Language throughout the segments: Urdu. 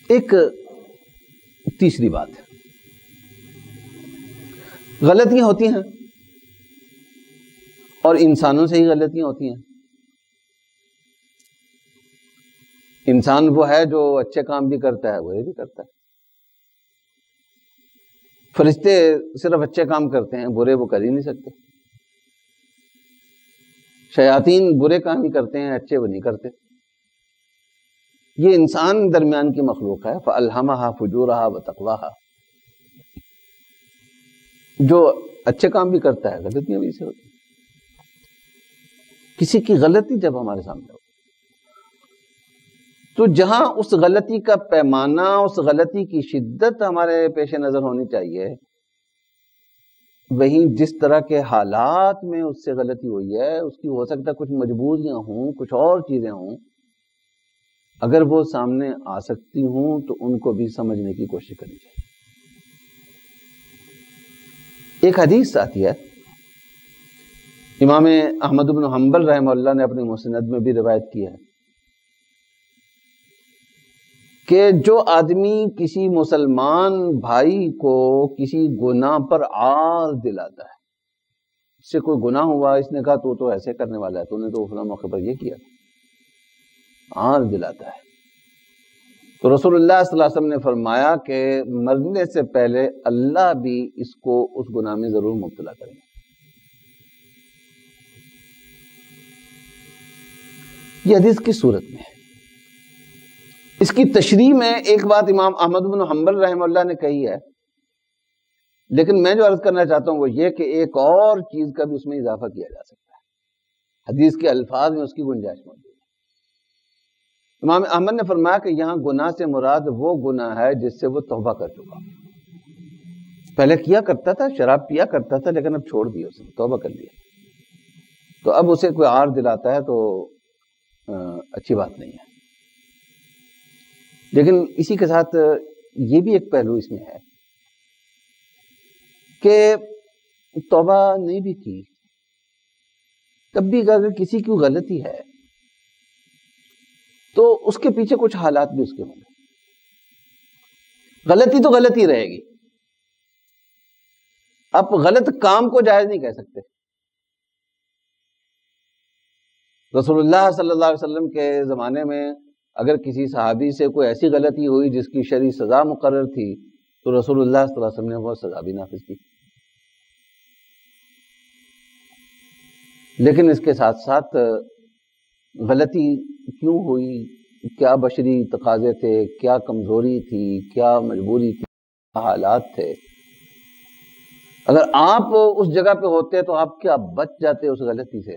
ایک تیسری بات ہے، غلطیاں ہوتی ہیں اور انسانوں سے ہی غلطیاں ہوتی ہیں۔ انسان وہ ہے جو اچھے کام بھی کرتا ہے، برے بھی کرتا ہے۔ فرشتے صرف اچھے کام کرتے ہیں، برے وہ کر ہی نہیں سکتے۔ شیاطین برے کام ہی کرتے ہیں، اچھے وہ نہیں کرتے۔ یہ انسان درمیان کی مخلوق ہے، فَأَلْهَمَهَا فُجُورَهَا وَتَقْوَاهَا، جو اچھے کام بھی کرتا ہے، غلطیاں بھی سے ہوتی ہیں۔ کسی کی غلطی جب ہمارے سامنے ہو تو جہاں اس غلطی کا پیمانہ، اس غلطی کی شدت ہمارے پیش نظر ہونی چاہیے، وہیں جس طرح کے حالات میں اس سے غلطی ہوئی ہے، اس کی ہو سکتا ہے کچھ مجبوریاں ہوں، کچھ اور چیزیں ہوں، اگر وہ سامنے آ سکتی ہوں تو ان کو بھی سمجھنے کی کوشش کرنی چاہیے۔ ایک حدیث آتی ہے، امام احمد بن حنبل رحمہ اللہ نے اپنے مسند میں بھی روایت کی ہے کہ جو آدمی کسی مسلمان بھائی کو کسی گناہ پر عار دلاتا ہے، اس سے کوئی گناہ ہوا، اس نے کہا تو ایسے کرنے والا ہے، تو نے تو فلاں موقع پر یہ کیا، عار دلاتا ہے، تو رسول اللہ صلی اللہ علیہ وسلم نے فرمایا کہ مرنے سے پہلے اللہ بھی اس کو اس گناہ میں ضرور مبتلا کریں گے۔ یہ حدیث کس صورت میں ہے؟ اس کی تشریح میں ایک بات امام احمد بن حنبل رحمہ اللہ نے کہی ہے، لیکن میں جو عرض کرنا چاہتا ہوں وہ یہ کہ ایک اور چیز کا بھی اس میں اضافہ کیا جا سکتا ہے، حدیث کے الفاظ میں اس کی گنجائش موجود ہے۔ امام احمد نے فرمایا کہ یہاں گناہ سے مراد وہ گناہ ہے جس سے وہ توبہ کر چکا، پہلے کیا کرتا تھا، شراب پیا کرتا تھا، لیکن اب چھوڑ دیا، اس نے توبہ کر لیا، تو اب اسے کوئی عار دلاتا ہے تو اچھی بات نہیں ہے۔ لیکن اسی کے ساتھ یہ بھی ایک پہلو اس میں ہے کہ توبہ نہیں بھی کی، تب بھی اگر کسی کی غلطی ہے تو اس کے پیچھے کچھ حالات بھی اس کے ہوں گے۔ غلطی تو غلطی رہے گی، آپ غلط کام کو جائز نہیں کہہ سکتے۔ رسول اللہ صلی اللہ علیہ وسلم کے زمانے میں اگر کسی صحابی سے کوئی ایسی غلطی ہوئی جس کی شرعی سزا مقرر تھی تو رسول اللہ صلی اللہ علیہ وسلم نے وہ سزا بھی نافذ کی، لیکن اس کے ساتھ ساتھ غلطی کیوں ہوئی، کیا بشری تقاضے تھے، کیا کمزوری تھی، کیا مجبوری تھی، کیا حالات تھے، اگر آپ اس جگہ پہ ہوتے تو آپ کیا بچ جاتے اس غلطی سے،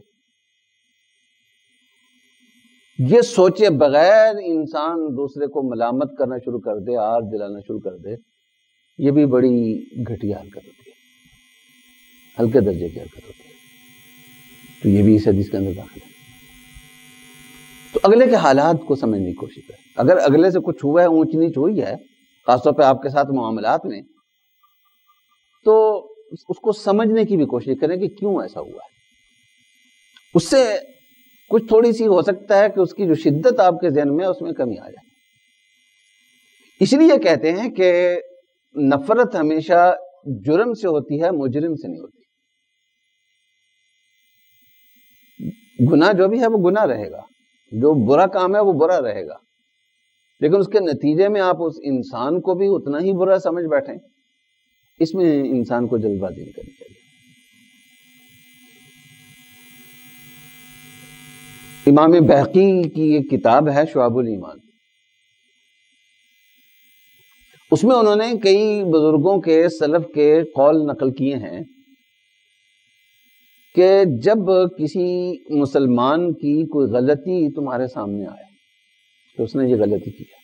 یہ سوچے بغیر انسان دوسرے کو ملامت کرنا شروع کر دے، عار دلانا شروع کر دے، یہ بھی بڑی گھٹیا حرکت ہوتی ہے، ہلکے درجے کی حرکت ہوتی ہے، تو یہ بھی اس حدیث کے اندر داخل ہے۔ تو اگلے کے حالات کو سمجھنے کی کوشش کریں، اگر اگلے سے کچھ ہوا ہے، اونچ نیچ ہوئی ہے، خاص طور پہ آپ کے ساتھ معاملات میں، تو اس کو سمجھنے کی بھی کوشش کریں کہ کیوں ایسا ہوا ہے۔ اس سے کچھ تھوڑی سی ہو سکتا ہے کہ اس کی جو شدت آپ کے ذہن میں ہے اس میں کمی آ جائے۔ اس لیے کہتے ہیں کہ نفرت ہمیشہ جرم سے ہوتی ہے، مجرم سے نہیں ہوتی۔ گناہ جو بھی ہے وہ گناہ رہے گا، جو برا کام ہے وہ برا رہے گا، لیکن اس کے نتیجے میں آپ اس انسان کو بھی اتنا ہی برا سمجھ بیٹھیں، اس میں انسان کو جلد بازی نہیں کرنی چاہیے۔ امام بہقی کی ایک کتاب ہے شعب الایمان، اس میں انہوں نے کئی بزرگوں کے سلف کے قول نقل کیے ہیں کہ جب کسی مسلمان کی کوئی غلطی تمہارے سامنے آئے کہ اس نے یہ غلطی کی ہے،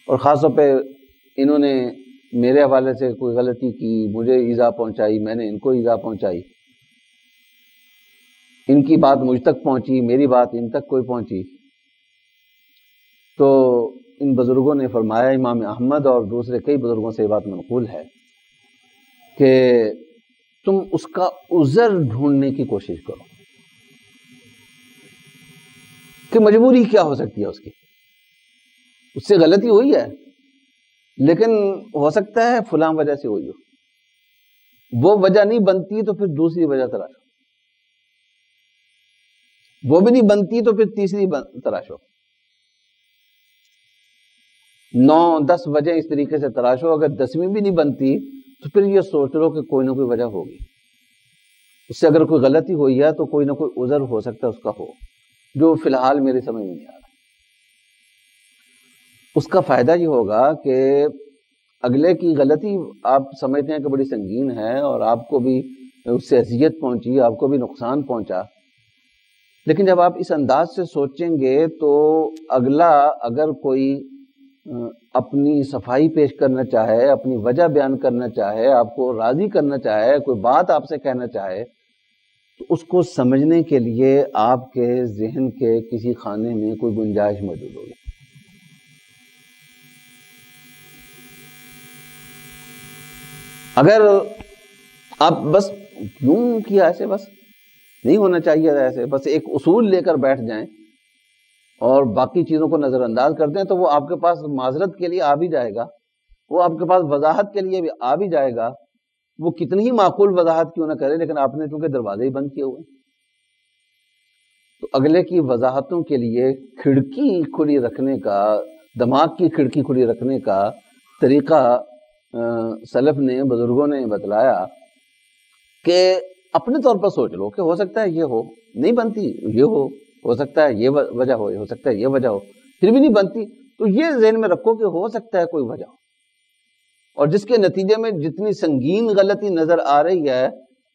اور خاص طور پہ انہوں نے میرے حوالے سے کوئی غلطی کی، مجھے ایذا پہنچائی، میں نے ان کو ایذا پہنچائی، ان کی بات مجھ تک پہنچی، میری بات ان تک کوئی پہنچی، تو ان بزرگوں نے فرمایا، امام احمد اور دوسرے کئی بزرگوں سے یہ بات منقول ہے کہ تم اس کا عذر ڈھونڈنے کی کوشش کرو کہ مجبوری کیا ہو سکتی ہے اس کی، اس سے غلطی ہوئی ہے، لیکن ہو سکتا ہے فلاں وجہ سے ہوئی ہو، وہ وجہ نہیں بنتی تو پھر دوسری وجہ تلاشو، وہ بھی نہیں بنتی تو پھر تیسری تلاشو، 9-10 وجہ اس طریقے سے تلاشو، اگر 10ویں بھی نہیں بنتی تو پھر یہ سوچ لو کہ کوئی نہ کوئی وجہ ہوگی، اس سے اگر کوئی غلطی ہوئی ہے تو کوئی نہ کوئی عذر ہو سکتا ہے اس کا ہو، جو فی الحال میری سمجھ میں نہیں آ رہا۔ اس کا فائدہ یہ ہوگا کہ اگلے کی غلطی آپ سمجھتے ہیں کہ بڑی سنگین ہے اور آپ کو بھی اس سے اذیت پہنچی، آپ کو بھی نقصان پہنچا، لیکن جب آپ اس انداز سے سوچیں گے تو اگلا اگر کوئی اپنی صفائی پیش کرنا چاہے، اپنی وجہ بیان کرنا چاہے، آپ کو راضی کرنا چاہے، کوئی بات آپ سے کہنا چاہے، تو اس کو سمجھنے کے لیے آپ کے ذہن کے کسی خانے میں کوئی گنجائش موجود ہوگی۔ اگر آپ بس کیوں کیا ایسے، بس نہیں ہونا چاہیے ایسے، بس ایک اصول لے کر بیٹھ جائیں اور باقی چیزوں کو نظر انداز کر دیں تو وہ آپ کے پاس معذرت کے لیے آ بھی جائے گا، وہ آپ کے پاس وضاحت کے لیے بھی آ بھی جائے گا، وہ کتنی ہی معقول وضاحت کیوں نہ کرے، لیکن آپ نے چونکہ دروازے ہی بند کیے ہوئے، تو اگلے کی وضاحتوں کے لیے کھڑکی کھلی رکھنے کا، دماغ کی کھڑکی کھلی رکھنے کا طریقہ سلف نے، بزرگوں نے بتلایا کہ اپنے طور پر سوچ لو کہ ہو سکتا ہے یہ ہو، نہیں بنتی یہ ہو سکتا ہے یہ وجہ ہو سکتا ہے یہ وجہ ہو، پھر بھی نہیں بنتی تو یہ ذہن میں رکھو کہ ہو سکتا ہے کوئی وجہ ہو، اور جس کے نتیجے میں جتنی سنگین غلطی نظر آ رہی ہے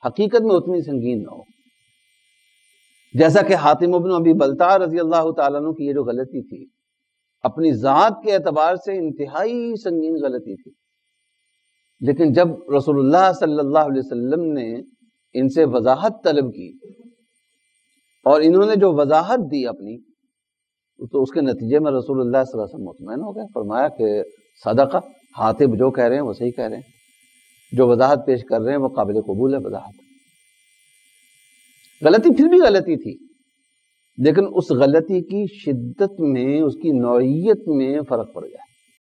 حقیقت میں اتنی سنگین نہ ہو، جیسا کہ حاتم ابن ابی بلتع رضی اللہ تعالیٰ عنہ کی یہ جو غلطی تھی اپنی ذات کے اعتبار سے انتہائی سنگین غلطی تھی، لیکن جب رسول اللہ صلی اللہ علیہ وسلم نے ان سے وضاحت طلب کی اور انہوں نے جو وضاحت دی اپنی، تو اس کے نتیجے میں رسول اللہ صلی اللہ علیہ وسلم مطمئن ہو گئے، فرمایا کہ صدقہ، حاتب جو کہہ رہے ہیں وہ صحیح کہہ رہے ہیں، جو وضاحت پیش کر رہے ہیں وہ قابل قبول ہے وضاحت۔ غلطی پھر بھی غلطی تھی، لیکن اس غلطی کی شدت میں، اس کی نوعیت میں فرق پڑ گیا،